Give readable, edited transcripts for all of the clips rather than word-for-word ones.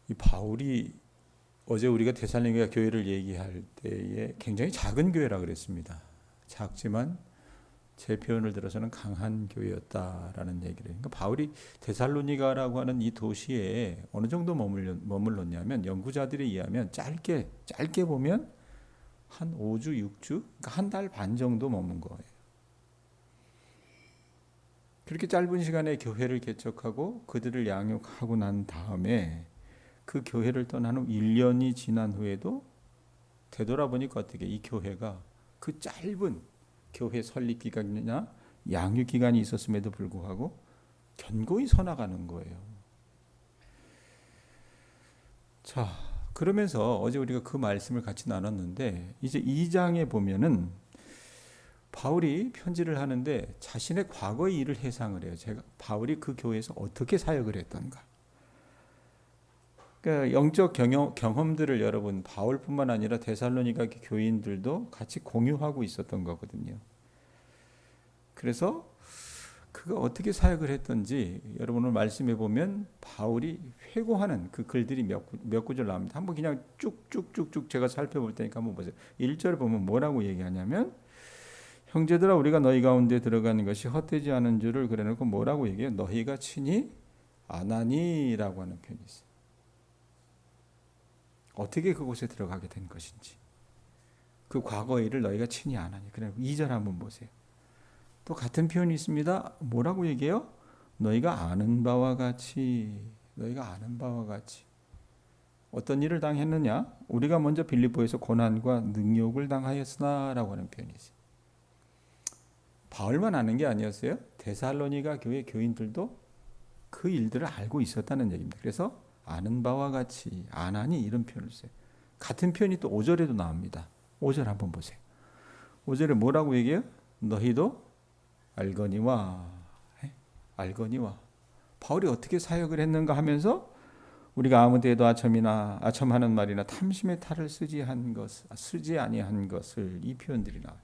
이 바울이 어제 우리가 데살로니가 교회를 얘기할 때에 굉장히 작은 교회라 그랬습니다. 작지만 제 표현을 들어서는 강한 교회였다라는 얘기를. 그러니까 바울이 데살로니가라고 하는 이 도시에 어느 정도 머물렀냐면 연구자들에 의하면 짧게 보면 한 5주, 6주, 그러니까 한 달 반 정도 머문 거예요. 그렇게 짧은 시간에 교회를 개척하고 그들을 양육하고 난 다음에 그 교회를 떠난 후 1년이 지난 후에도 되돌아보니까 어떻게 이 교회가 그 짧은 교회 설립 기간이나 양육 기간이 있었음에도 불구하고 견고히 서나가는 거예요. 자, 그러면서 어제 우리가 그 말씀을 같이 나눴는데 이제 2장에 보면은 바울이 편지를 하는데 자신의 과거의 일을 회상을 해요. 바울이 그 교회에서 어떻게 사역을 했던가. 그러니까 영적 경험들을 여러분 바울뿐만 아니라 데살로니가 교인들도 같이 공유하고 있었던 거거든요. 그래서 그가 어떻게 사역을 했던지 여러분 오늘 말씀해 보면 바울이 회고하는 그 글들이 몇 구절 나옵니다. 한번 그냥 쭉쭉쭉쭉 제가 살펴볼 테니까 한번 보세요. 1절에 보면 뭐라고 얘기하냐면 형제들아 우리가 너희 가운데 들어가는 것이 헛되지 않은 줄을 그래놓고 뭐라고 얘기해요? 너희가 친히 아나니라고 하는 표현이 있어요. 어떻게 그곳에 들어가게 된 것인지 그 과거 일을 너희가 친히 아나니. 그래 2절 한번 보세요. 또 같은 표현이 있습니다. 뭐라고 얘기해요? 너희가 아는 바와 같이. 너희가 아는 바와 같이. 어떤 일을 당했느냐? 우리가 먼저 빌립보에서 고난과 능욕을 당하였으나 라고 하는 표현이 있어요. 바울만 아는 게 아니었어요. 데살로니가 교회 교인들도 그 일들을 알고 있었다는 얘기입니다. 그래서 아는 바와 같이 아나니 이런 표현을 써요. 같은 표현이 또 5절에도 나옵니다. 5절 한번 보세요. 5절에 뭐라고 얘기해요? 너희도 알거니와. 알거니와. 바울이 어떻게 사역을 했는가 하면서 우리가 아무 데에도 아첨하는 말이나 탐심의 탈을 쓰지 아니한 것을 이 표현들이 나와요.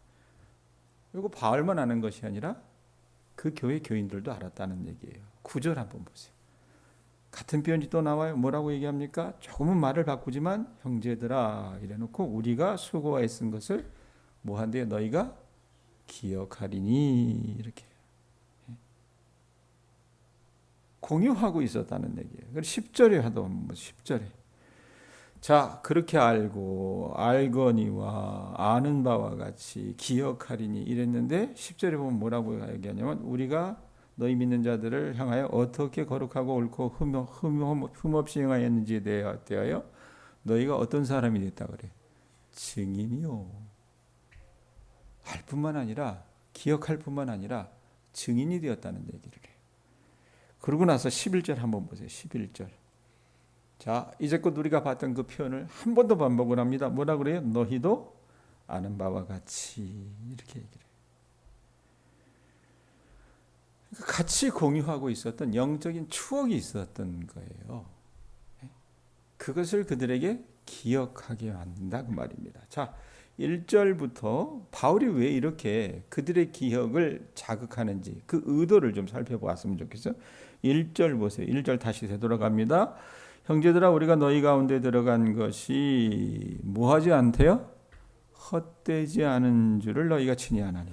그리고 바울만 아는 것이 아니라 그 교회 교인들도 알았다는 얘기예요. 9절 한번 보세요. 같은 표현이 또 나와요. 뭐라고 얘기합니까? 조금은 말을 바꾸지만 형제들아 이래놓고 우리가 수고와 애쓴 것을 뭐한대요? 너희가 기억하리니 이렇게 공유하고 있었다는 얘기예요. 그리고 10절에 하도 10절에 자 그렇게 알거니와 아는 바와 같이 기억하리니 이랬는데 10절에 보면 뭐라고 얘기하냐면 우리가 너희 믿는 자들을 향하여 어떻게 거룩하고 옳고 흠없이 행하였는지에 대하여 너희가 어떤 사람이 됐다 그래? 증인이요. 알 뿐만 아니라 기억할 뿐만 아니라 증인이 되었다는 얘기를 해요. 그러고 나서 11절 한번 보세요. 11절. 자, 이제껏 우리가 봤던 그 표현을 한 번 더 반복을 합니다. 뭐라 그래요? 너희도 아는 바와 같이 이렇게 얘기를 해요. 같이 공유하고 있었던 영적인 추억이 있었던 거예요. 그것을 그들에게 기억하게 만든다 그 말입니다. 자, 1절부터 바울이 왜 이렇게 그들의 기억을 자극하는지 그 의도를 좀 살펴보았으면 좋겠어요. 1절 보세요. 1절 다시 되돌아갑니다. 형제들아 우리가 너희 가운데 들어간 것이 뭐하지 않대요? 헛되지 않은 줄을 너희가 친히 아나니.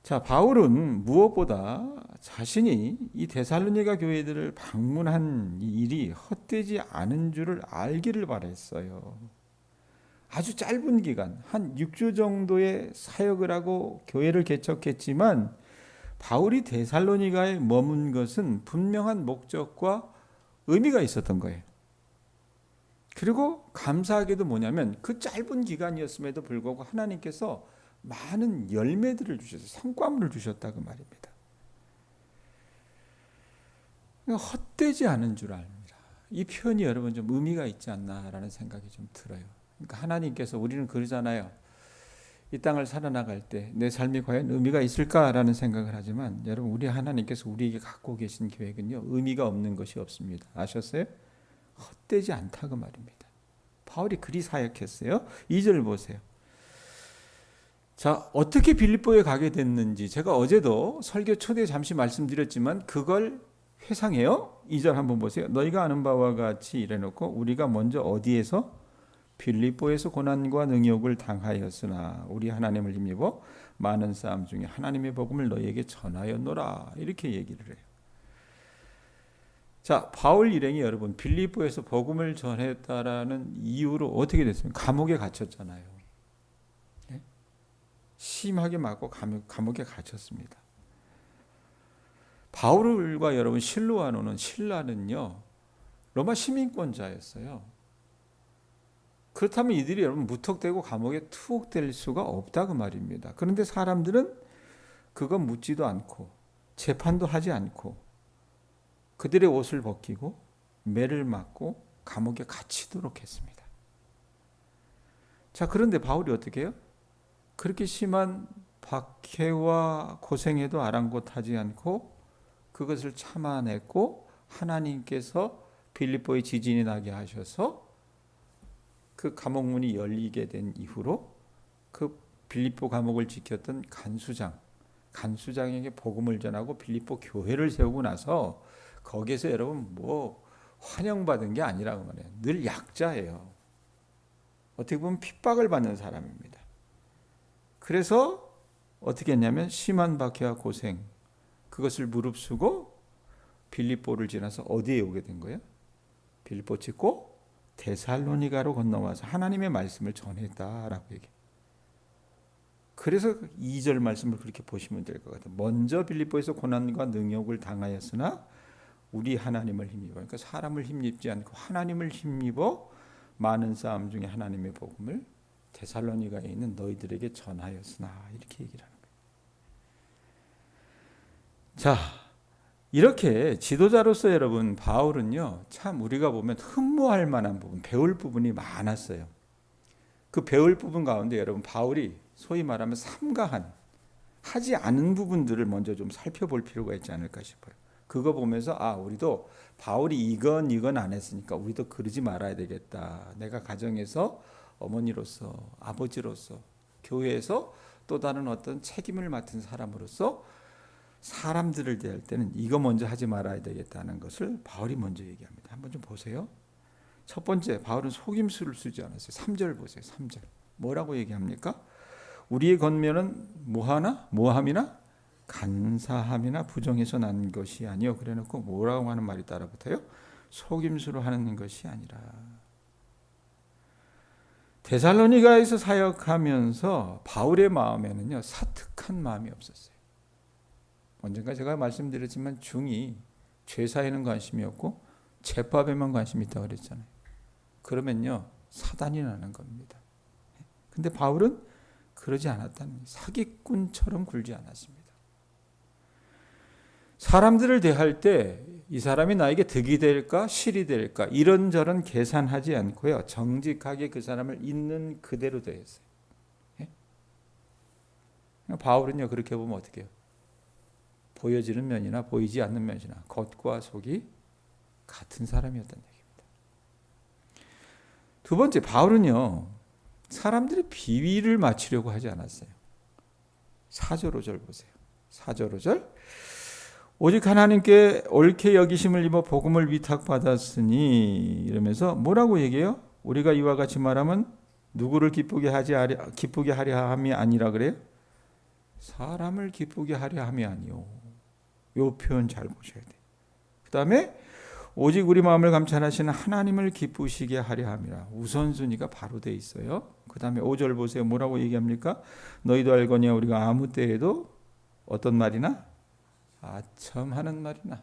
자, 바울은 무엇보다 자신이 이 데살로니가 교회들을 방문한 이 일이 헛되지 않은 줄을 알기를 바랬어요. 아주 짧은 기간, 한 6주 정도의 사역을 하고 교회를 개척했지만 바울이 데살로니가에 머문 것은 분명한 목적과 의미가 있었던 거예요. 그리고 감사하게도 뭐냐면 그 짧은 기간이었음에도 불구하고 하나님께서 많은 열매들을 주셔서 성과물을 주셨다 그 말입니다. 헛되지 않은 줄 압니다. 이 표현이 여러분 좀 의미가 있지 않나라는 생각이 좀 들어요. 그러니까 하나님께서 우리는 그러잖아요. 이 땅을 살아나갈 때 내 삶이 과연 의미가 있을까라는 생각을 하지만 여러분 우리 하나님께서 우리에게 갖고 계신 계획은요 의미가 없는 것이 없습니다. 아셨어요? 헛되지 않다 그 말입니다. 바울이 그리 사역했어요. 2절 보세요. 자, 어떻게 빌립보에 가게 됐는지 제가 어제도 설교 초대에 잠시 말씀드렸지만 그걸 회상해요. 2절 한번 보세요. 너희가 아는 바와 같이 이래놓고 우리가 먼저 어디에서 빌립보에서 고난과 능욕을 당하였으나 우리 하나님을 힘입어 많은 사람 중에 하나님의 복음을 너희에게 전하였노라. 이렇게 얘기를 해요. 자, 바울 일행이 여러분 빌립보에서 복음을 전했다라는 이유로 어떻게 됐습니까? 감옥에 갇혔잖아요. 네? 심하게 맞고 감옥에 갇혔습니다. 바울과 여러분 실로아노는 신라는요 로마 시민권자였어요. 그렇다면 이들이 여러분 무턱대고 감옥에 투옥될 수가 없다 그 말입니다. 그런데 사람들은 그건 묻지도 않고 재판도 하지 않고 그들의 옷을 벗기고 매를 맞고 감옥에 갇히도록 했습니다. 자, 그런데 바울이 어떻게 해요? 그렇게 심한 박해와 고생에도 아랑곳하지 않고 그것을 참아냈고 하나님께서 빌립보에 지진이 나게 하셔서 그 감옥문이 열리게 된 이후로 그 빌립보 감옥을 지켰던 간수장에게 복음을 전하고 빌립보 교회를 세우고 나서 거기에서 여러분 뭐 환영받은 게 아니라고 말해요. 늘 약자예요. 어떻게 보면 핍박을 받는 사람입니다. 그래서 어떻게 했냐면 심한 박해와 고생 그것을 무릅쓰고 빌립보를 지나서 어디에 오게 된 거예요? 빌립보 찍고 데살로니가로 건너와서 하나님의 말씀을 전했다라고 얘기해요. 그래서 2절 말씀을 그렇게 보시면 될 것 같아요. 먼저 빌립보에서 고난과 능욕을 당하였으나 우리 하나님을 힘입어, 그러니까 사람을 힘입지 않고 하나님을 힘입어 많은 사람 중에 하나님의 복음을 데살로니가에 있는 너희들에게 전하였으나 이렇게 얘기를 하는 거예요. 자, 이렇게 지도자로서 여러분 바울은요 참 우리가 보면 흠모할 만한 부분, 배울 부분이 많았어요. 그 배울 부분 가운데 여러분 바울이 소위 말하면 삼가한 하지 않은 부분들을 먼저 좀 살펴볼 필요가 있지 않을까 싶어요. 그거 보면서 우리도 바울이 이건 안 했으니까 우리도 그러지 말아야 되겠다. 내가 가정에서 어머니로서 아버지로서 교회에서 또 다른 어떤 책임을 맡은 사람으로서 사람들을 대할 때는 이거 먼저 하지 말아야 되겠다는 것을 바울이 먼저 얘기합니다. 한번 좀 보세요. 첫 번째, 바울은 속임수를 쓰지 않았어요. 3절 보세요. 3절. 뭐라고 얘기합니까? 우리의 권면은 모함이나 간사함이나 부정에서 난 것이 아니요. 그래놓고 뭐라고 하는 말이 따라붙어요? 속임수로 하는 것이 아니라. 데살로니가에서 사역하면서 바울의 마음에는요 사특한 마음이 없었어요. 언젠가 제가 말씀드렸지만 중이 죄사에는 관심이 없고 죄법에만 관심이 있다고 그랬잖아요. 그러면요 사단이 나는 겁니다. 근데 바울은 그러지 않았다는 거예요. 사기꾼처럼 굴지 않았습니다. 사람들을 대할 때 이 사람이 나에게 득이 될까 실이 될까 이런저런 계산하지 않고요 정직하게 그 사람을 있는 그대로 대했어요. 바울은요 그렇게 보면 어떻게 해요? 보여지는 면이나 보이지 않는 면이나 겉과 속이 같은 사람이었다는 얘기입니다. 두 번째, 바울은요 사람들의 비위를 맞추려고 하지 않았어요. 4절 5절 보세요. 4절 5절 오직 하나님께 옳게 여기심을 입어 복음을 위탁받았으니 이러면서 뭐라고 얘기해요? 우리가 이와 같이 말하면 누구를 기쁘게 하려 함이 아니라 그래요? 사람을 기쁘게 하려 함이 아니요. 이 표현 잘 보셔야 돼요. 그 다음에 오직 우리 마음을 감찰하시는 하나님을 기쁘시게 하려 함이라. 우선순위가 바로 돼 있어요. 그 다음에 5절 보세요. 뭐라고 얘기합니까? 너희도 알거니와 우리가 아무 때에도 어떤 말이나 아첨하는 말이나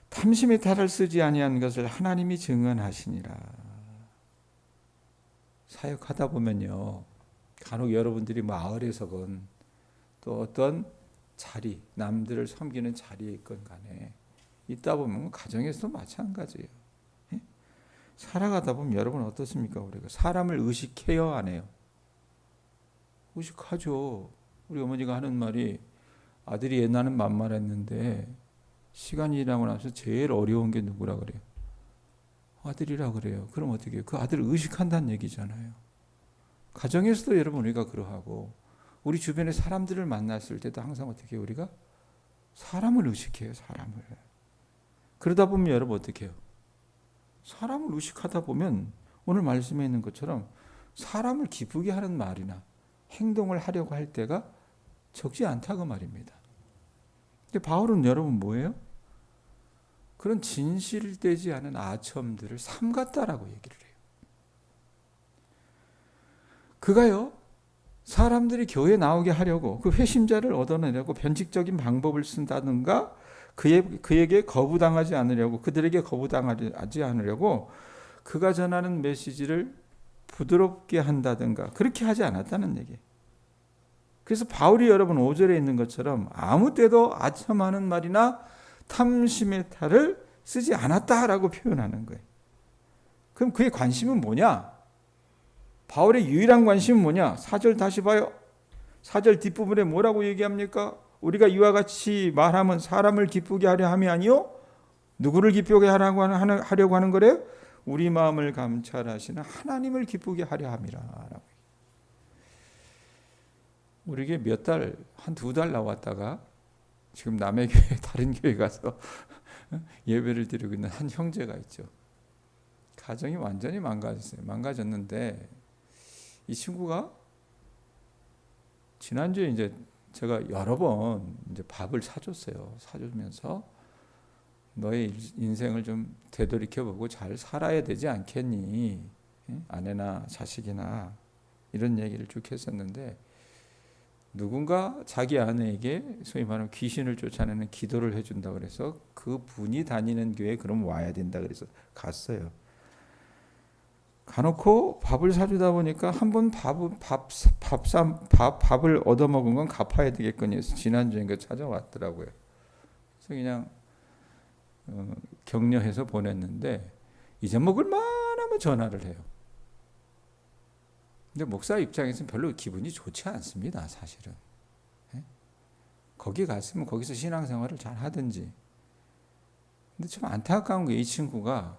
탐심의 탈을 쓰지 아니한 것을 하나님이 증언하시니라. 사역하다 보면요 간혹 여러분들이 마을에서건 또 어떤 자리, 남들을 섬기는 자리에 있건 간에 있다 보면 가정에서도 마찬가지예요. 살아가다 보면 여러분 어떻습니까? 우리가 사람을 의식해요, 안 해요? 의식하죠. 우리 어머니가 하는 말이 아들이 옛날은 만만했는데 시간이 지나고 나서 제일 어려운 게 누구라 그래요? 아들이라 그래요. 그럼 어떻게 해요? 그 아들을 의식한다는 얘기잖아요. 가정에서도 여러분 우리가 그러하고 우리 주변의 사람들을 만났을 때도 항상 어떻게 해요? 우리가 사람을 의식해요. 사람을. 그러다 보면 여러분 어떻게 해요? 사람을 의식하다 보면 오늘 말씀에 있는 것처럼 사람을 기쁘게 하는 말이나 행동을 하려고 할 때가 적지 않다고 말입니다. 근데 바울은 여러분 뭐예요? 그런 진실되지 않은 아첨들을 삼갔다라고 얘기를 해요. 그가요, 사람들이 교회에 나오게 하려고 그 회심자를 얻어내려고 변칙적인 방법을 쓴다든가 그에게 거부당하지 않으려고, 그들에게 거부당하지 않으려고 그가 전하는 메시지를 부드럽게 한다든가 그렇게 하지 않았다는 얘기예요. 그래서 바울이 여러분 5절에 있는 것처럼 아무 때도 아첨하는 말이나 탐심의 탈을 쓰지 않았다라고 표현하는 거예요. 그럼 그의 관심은 뭐냐? 바울의 유일한 관심은 뭐냐? 4절 다시 봐요. 4절 뒷부분에 뭐라고 얘기합니까? 우리가 이와 같이 말하면 사람을 기쁘게 하려 함이 아니요? 누구를 기쁘게 하려고 하는 거래요? 우리 마음을 감찰하시는 하나님을 기쁘게 하려 함이라. 우리에게 몇 달, 한 2달 나왔다가 지금 남의 교회, 다른 교회 가서 예배를 드리고 있는 한 형제가 있죠. 가정이 완전히 망가졌어요. 망가졌는데 이 친구가 지난주에 이제 제가 여러 번 이제 밥을 사줬어요. 사주면서 너의 인생을 좀 되돌이켜보고 잘 살아야 되지 않겠니? 아내나 자식이나 이런 얘기를 쭉 했었는데 누군가 자기 아내에게 소위 말하면 귀신을 쫓아내는 기도를 해준다 그래서 그 분이 다니는 교회에 그럼 와야 된다 그래서 갔어요. 가놓고 밥을 사주다 보니까 한 번 밥을 얻어먹은 건 갚아야 되겠거니 해서 지난주인가 찾아왔더라고요. 그래서 그냥 격려해서 보냈는데 이제 먹을 만하면 전화를 해요. 근데 목사 입장에서는 별로 기분이 좋지 않습니다. 사실은. 거기 갔으면 거기서 신앙생활을 잘 하든지. 근데 좀 안타까운 게 이 친구가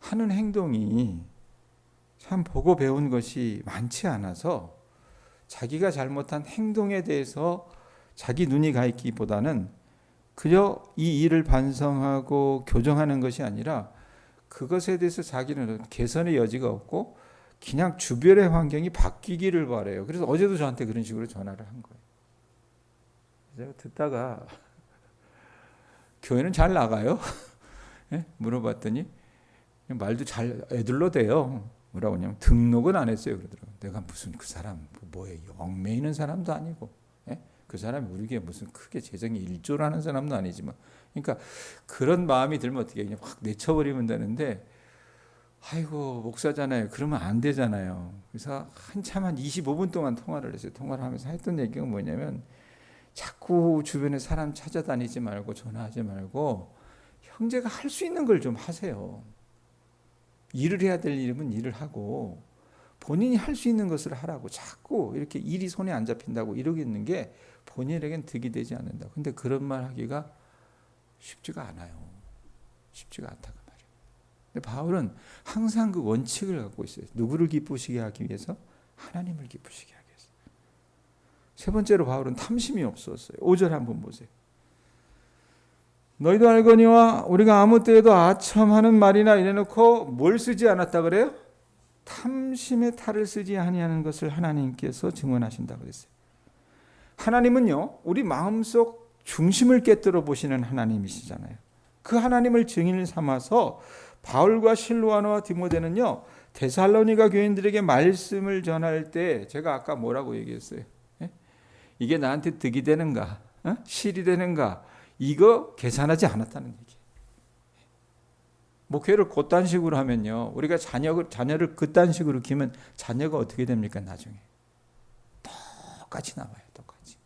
하는 행동이 참 보고 배운 것이 많지 않아서 자기가 잘못한 행동에 대해서 자기 눈이 가 있기보다는 그저 이 일을 반성하고 교정하는 것이 아니라 그것에 대해서 자기는 개선의 여지가 없고 그냥 주변의 환경이 바뀌기를 바래요. 그래서 어제도 저한테 그런 식으로 전화를 한 거예요. 제가 듣다가 교회는 잘 나가요? 물어봤더니 말도 잘 애들로 돼요. 뭐라고 하냐면 등록은 안 했어요. 그러더라고요. 내가 무슨 그 사람 뭐예요? 영매 있는 사람도 아니고 그 사람이 우리에게 무슨 크게 재정이 일조라는 사람도 아니지만 그러니까 그런 마음이 들면 어떻게 그냥 확 내쳐버리면 되는데 아이고 목사잖아요. 그러면 안 되잖아요. 그래서 한참 한 25분 동안 통화를 했어요. 통화를 하면서 했던 얘기가 뭐냐면 자꾸 주변에 사람 찾아다니지 말고 전화하지 말고 형제가 할 수 있는 걸 좀 하세요. 일을 해야 될 일이면 일을 하고 본인이 할 수 있는 것을 하라고 자꾸 이렇게 일이 손에 안 잡힌다고 이러고 있는 게 본인에겐 득이 되지 않는다. 근데 그런 말 하기가 쉽지가 않아요. 쉽지가 않다고. 근데 바울은 항상 그 원칙을 갖고 있어요. 누구를 기쁘시게 하기 위해서? 하나님을 기쁘시게 하기 위해서. 세 번째로 바울은 탐심이 없었어요. 5절 한번 보세요. 너희도 알거니와 우리가 아무 때에도 아첨하는 말이나 이래놓고 뭘 쓰지 않았다 그래요? 탐심의 탈을 쓰지 아니하는 것을 하나님께서 증언하신다 그랬어요. 하나님은요, 우리 마음속 중심을 깨뜨려 보시는 하나님이시잖아요. 그 하나님을 증인을 삼아서 바울과 실로아노와 디모데는요, 데살로니가 교인들에게 말씀을 전할 때 제가 아까 뭐라고 얘기했어요? 이게 나한테 득이 되는가? 실이 되는가? 이거 계산하지 않았다는 얘기예요. 목회를 그딴 식으로 하면요, 우리가 자녀를 그딴 식으로 키우면 자녀가 어떻게 됩니까? 나중에 똑같이 나와요. 똑같이.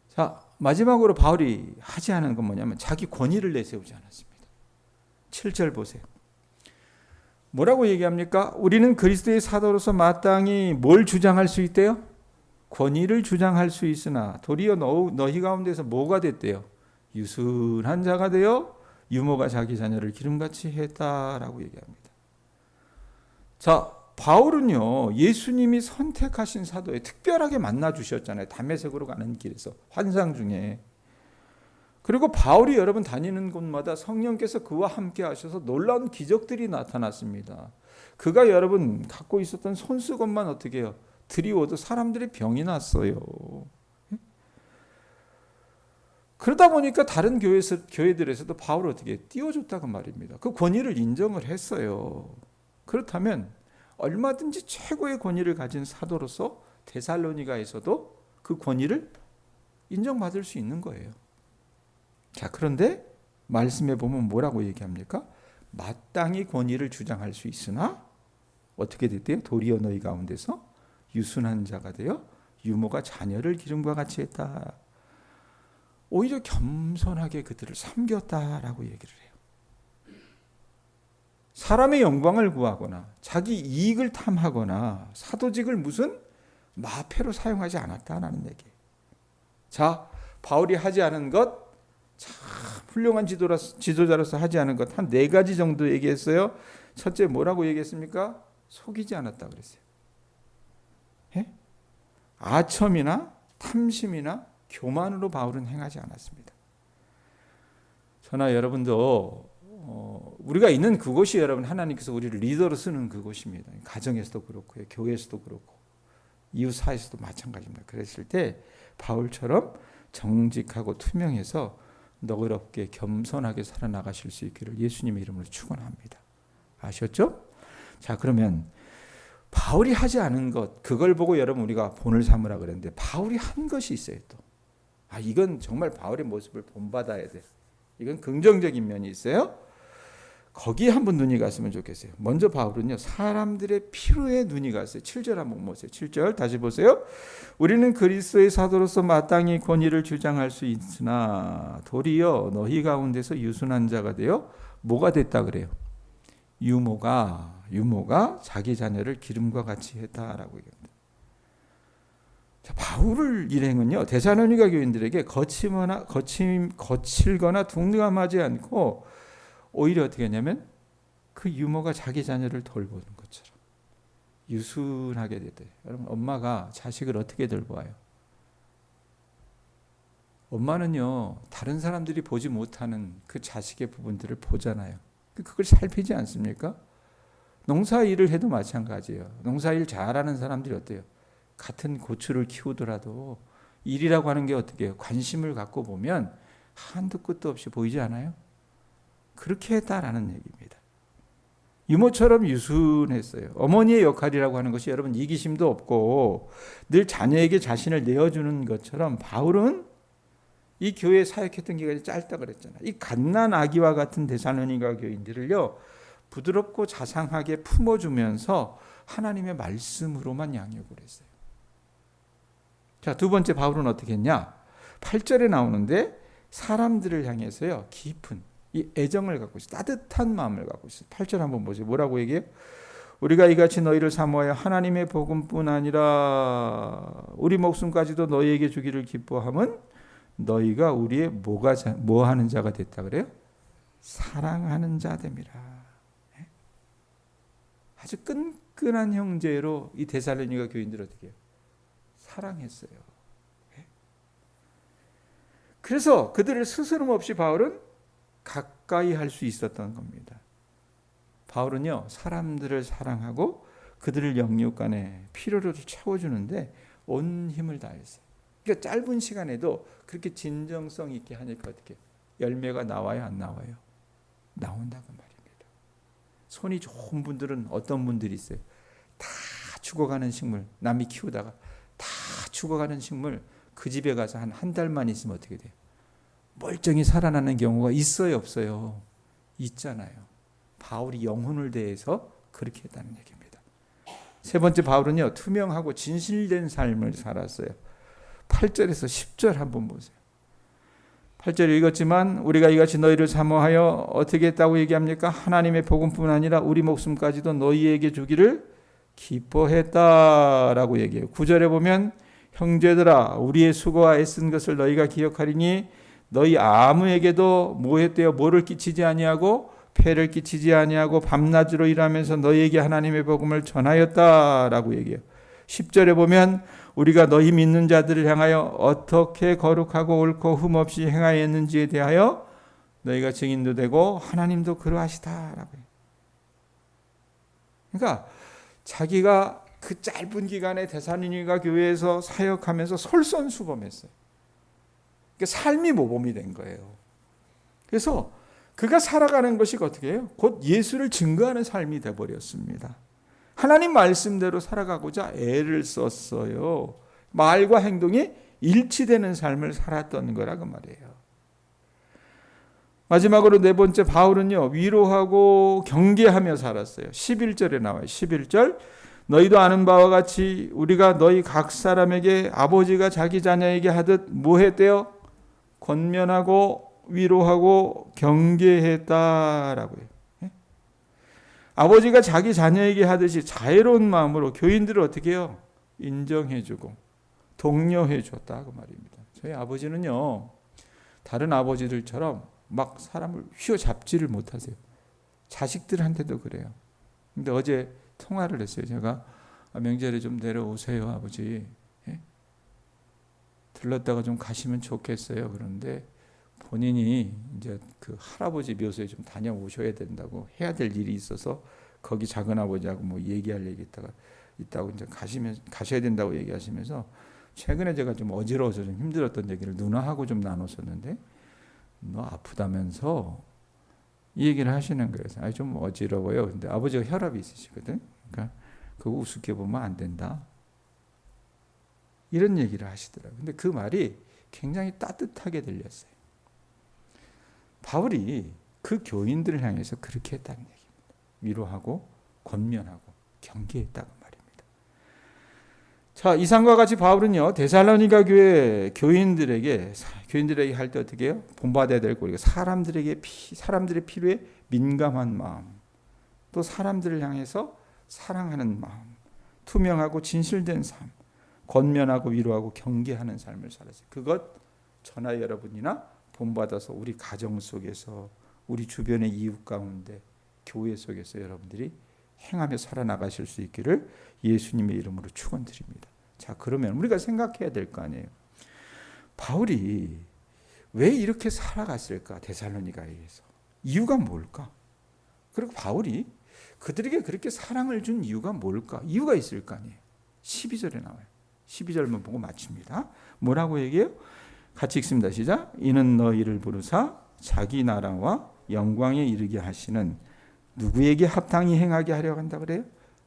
자, 마지막으로 바울이 하지 않은 건 뭐냐면 자기 권위를 내세우지 않았습니다. 7절 보세요. 뭐라고 얘기합니까? 우리는 그리스도의 사도로서 마땅히 뭘 주장할 수 있대요? 권위를 주장할 수 있으나 도리어 너희 가운데서 뭐가 됐대요? 유순한 자가 되어 유모가 자기 자녀를 기름같이 했다라고 얘기합니다. 자, 바울은요, 예수님이 선택하신 사도에 특별하게 만나 주셨잖아요. 담메색으로 가는 길에서 환상 중에. 그리고 바울이 여러분 다니는 곳마다 성령께서 그와 함께 하셔서 놀라운 기적들이 나타났습니다. 그가 여러분 갖고 있었던 손수건만 어떻게 해요? 드리워도 사람들의 병이 났어요. 그러다 보니까 다른 교회들에서도 바울을 어떻게 띄워줬다고 말입니다. 그 권위를 인정을 했어요. 그렇다면 얼마든지 최고의 권위를 가진 사도로서 데살로니가에서도 그 권위를 인정받을 수 있는 거예요. 자, 그런데 말씀에 보면 뭐라고 얘기합니까? 마땅히 권위를 주장할 수 있으나 어떻게 됐대요? 도리어 너희 가운데서 유순한 자가 되어 유모가 자녀를 기름과 같이 했다. 오히려 겸손하게 그들을 섬겼다라고 얘기를 해요. 사람의 영광을 구하거나 자기 이익을 탐하거나 사도직을 무슨 마패로 사용하지 않았다라는 얘기예요. 자, 바울이 하지 않은 것, 참 훌륭한 지도자로서 하지 않은 것 한 4가지 정도 얘기했어요. 첫째 뭐라고 얘기했습니까? 속이지 않았다 그랬어요. 예? 아첨이나 탐심이나 교만으로 바울은 행하지 않았습니다. 저나 여러분도 우리가 있는 그곳이 여러분 하나님께서 우리를 리더로 쓰는 그곳입니다. 가정에서도 그렇고요, 교회에서도 그렇고 이웃 사이에서도 마찬가지입니다. 그랬을 때 바울처럼 정직하고 투명해서 너그럽게 겸손하게 살아나가실 수 있기를 예수님의 이름으로 축원합니다. 아셨죠? 자, 그러면 바울이 하지 않은 것, 그걸 보고 여러분 우리가 본을 삼으라 그랬는데 바울이 한 것이 있어요. 또 이건 정말 바울의 모습을 본받아야 돼. 이건 긍정적인 면이 있어요. 거기에 한번 눈이 갔으면 좋겠어요. 먼저 바울은요, 사람들의 필요에 눈이 갔어요. 7절 한번 보세요. 7절 다시 보세요. 우리는 그리스도의 사도로서 마땅히 권위를 주장할 수 있으나 도리어 너희 가운데서 유순한 자가 되어 뭐가 됐다 그래요? 유모가 자기 자녀를 기름과 같이 했다라고 얘기합니다. 자, 바울의 일행은요, 데살로니가 교인들에게 거칠거나 둔감하지 않고 오히려 어떻게 했냐면 그 유모가 자기 자녀를 돌보는 것처럼 유순하게 됐대요. 여러분, 엄마가 자식을 어떻게 돌봐요? 엄마는요, 다른 사람들이 보지 못하는 그 자식의 부분들을 보잖아요. 그걸 살피지 않습니까? 농사 일을 해도 마찬가지예요. 농사 일 잘하는 사람들이 어때요? 같은 고추를 키우더라도 일이라고 하는 게 어떻게 해요? 관심을 갖고 보면 한도 끝도 없이 보이지 않아요? 그렇게 했다라는 얘기입니다. 유모처럼 유순했어요. 어머니의 역할이라고 하는 것이 여러분 이기심도 없고 늘 자녀에게 자신을 내어주는 것처럼 바울은 이 교회에 사역했던 기간이 짧다 그랬잖아요. 이 갓난 아기와 같은 데살로니가 교인들을요, 부드럽고 자상하게 품어주면서 하나님의 말씀으로만 양육을 했어요. 자, 두 번째 바울은 어떻게 했냐? 8절에 나오는데 사람들을 향해서요, 깊은 이 애정을 갖고 있어요. 따뜻한 마음을 갖고 있어요. 8절 한번 보세요. 뭐라고 얘기해요? 우리가 이같이 너희를 사모하여 하나님의 복음뿐 아니라 우리 목숨까지도 너희에게 주기를 기뻐함은 너희가 우리의 뭐 하는 자가 됐다 그래요? 사랑하는 자 됨이라. 아주 끈끈한 형제로 이 데살로니가 교인들 어떻게 해요? 사랑했어요. 그래서 그들을 스스럼 없이 바울은 가까이 할 수 있었던 겁니다. 바울은요, 사람들을 사랑하고 그들을 영육간에 필요를 채워주는데 온 힘을 다했어요. 그러니까 짧은 시간에도 그렇게 진정성 있게 하니까 어떻게 열매가 나와요, 안 나와요? 나온다고 말입니다. 손이 좋은 분들은 어떤 분들이 있어요? 다 죽어가는 식물, 남이 키우다가 다 죽어가는 식물 그 집에 가서 한 달만 있으면 어떻게 돼요? 멀쩡히 살아나는 경우가 있어요, 없어요? 있잖아요. 바울이 영혼을 대해서 그렇게 했다는 얘기입니다. 세 번째 바울은요, 투명하고 진실된 삶을 살았어요. 8절에서 10절 한번 보세요. 8절 읽었지만 우리가 이같이 너희를 사모하여 어떻게 했다고 얘기합니까? 하나님의 복음뿐 아니라 우리 목숨까지도 너희에게 주기를 기뻐했다라고 얘기해요. 9절에 보면 형제들아 우리의 수고와 애쓴 것을 너희가 기억하리니 너희 아무에게도 뭐했대요? 뭐를 끼치지 아니하고 폐를 끼치지 아니하고 밤낮으로 일하면서 너희에게 하나님의 복음을 전하였다라고 얘기해요. 10절에 보면 우리가 너희 믿는 자들을 향하여 어떻게 거룩하고 옳고 흠없이 행하였는지에 대하여 너희가 증인도 되고 하나님도 그러하시다라고 해요. 그러니까 자기가 그 짧은 기간에 데살로니가 교회에서 사역하면서 솔선수범했어요. 그러니까 삶이 모범이 된 거예요. 그래서 그가 살아가는 것이 어떻게 해요? 곧 예수를 증거하는 삶이 되어버렸습니다. 하나님 말씀대로 살아가고자 애를 썼어요. 말과 행동이 일치되는 삶을 살았던 거라고 말이에요. 마지막으로 네 번째 바울은요, 위로하고 경계하며 살았어요. 11절에 나와요. 11절, 너희도 아는 바와 같이 우리가 너희 각 사람에게 아버지가 자기 자녀에게 하듯 뭐 했대요? 권면하고 위로하고 경계했다라고 해요. 아버지가 자기 자녀에게 하듯이 자애로운 마음으로 교인들을 어떻게 해요? 인정해주고 독려해줬다고 말입니다. 저희 아버지는요, 다른 아버지들처럼 막 사람을 휘어잡지를 못하세요. 자식들한테도 그래요. 근데 어제 통화를 했어요. 제가 명절에 좀 내려오세요, 아버지. 예? 들렀다가 좀 가시면 좋겠어요. 그런데 본인이 이제 그 할아버지 묘소에 좀 다녀오셔야 된다고, 해야 될 일이 있어서 거기 작은 아버지하고 뭐 얘기할 얘기 있다고 이제 가셔야 된다고 얘기하시면서, 최근에 제가 좀 어지러워서 좀 힘들었던 얘기를 누나하고 좀 나눴었는데, 너 아프다면서 이 얘기를 하시는 거예요. 아니 좀 어지러워요. 근데 아버지가 혈압이 있으시거든. 그러니까 그거 우습게 보면 안 된다. 이런 얘기를 하시더라고요. 근데 그 말이 굉장히 따뜻하게 들렸어요. 바울이 그 교인들을 향해서 그렇게 했다는 얘기입니다. 위로하고 권면하고 경계했다고 말입니다. 자, 이상과 같이 바울은요, 데살로니가 교회 교인들에게 할 때 어떻게 해요? 본받아야 될 거, 우리가 사람들의 필요에 민감한 마음, 또 사람들을 향해서 사랑하는 마음, 투명하고 진실된 삶, 권면하고 위로하고 경계하는 삶을 살았어요. 그것 저나 여러분이나 본받아서 우리 가정 속에서, 우리 주변의 이웃 가운데, 교회 속에서 여러분들이 행하며 살아나가실 수 있기를 예수님의 이름으로 축원드립니다. 자, 그러면 우리가 생각해야 될 거 아니에요. 바울이 왜 이렇게 살아갔을까? 데살로니가에서. 이유가 뭘까? 그리고 바울이 그들에게 그렇게 사랑을 준 이유가 뭘까? 이유가 있을 거 아니에요. 12절에 나와요. 12절만 보고 마칩니다. 뭐라고 얘기해요? 같이 읽습니다. 시작. 이는 너희를 부르사 자기 나라와 영광에 이르게 하시는, 누구에게 합당히 행하게 하려 한다 그래요?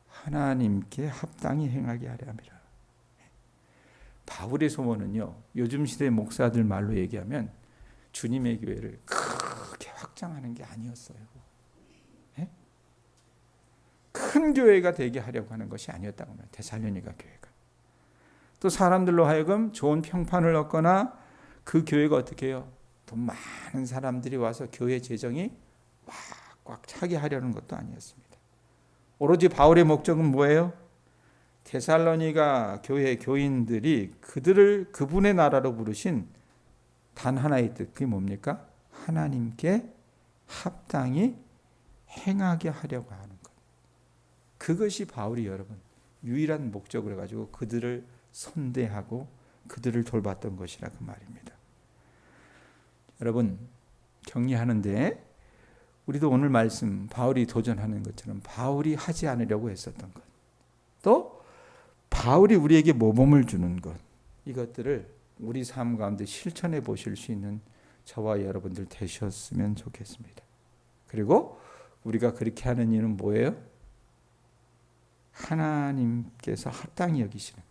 하나님께 합당히 행하게 하려 함이라. 바울의 소원은요, 요즘 시대 목사들 말로 얘기하면 주님의 교회를 크게 확장하는 게 아니었어요. 네? 큰 교회가 되게 하려고 하는 것이 아니었다고 합니다. 데살로니가 교회가. 또 사람들로 하여금 좋은 평판을 얻거나 그 교회가 어떻게 해요? 더 많은 사람들이 와서 교회 재정이 꽉 차게 하려는 것도 아니었습니다. 오로지 바울의 목적은 뭐예요? 데살로니가 교회 교인들이 그들을 그분의 나라로 부르신 단 하나의 뜻, 그게 뭡니까? 하나님께 합당히 행하게 하려고 하는 것. 그것이 바울이 여러분 유일한 목적으로 가지고 그들을 선대하고 그들을 돌봤던 것이라고 말입니다. 여러분, 격려하는데 우리도 오늘 말씀 바울이 도전하는 것처럼 바울이 하지 않으려고 했었던 것, 또 바울이 우리에게 모범을 주는 것, 이것들을 우리 삶 가운데 실천해 보실 수 있는 저와 여러분들 되셨으면 좋겠습니다. 그리고 우리가 그렇게 하는 이유는 뭐예요? 하나님께서 합당히 여기시는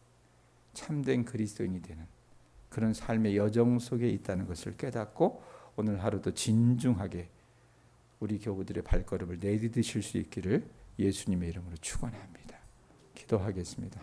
참된 그리스도인이 되는 그런 삶의 여정 속에 있다는 것을 깨닫고 오늘 하루도 진중하게 우리 교우들의 발걸음을 내디디실 수 있기를 예수님의 이름으로 축원합니다. 기도하겠습니다.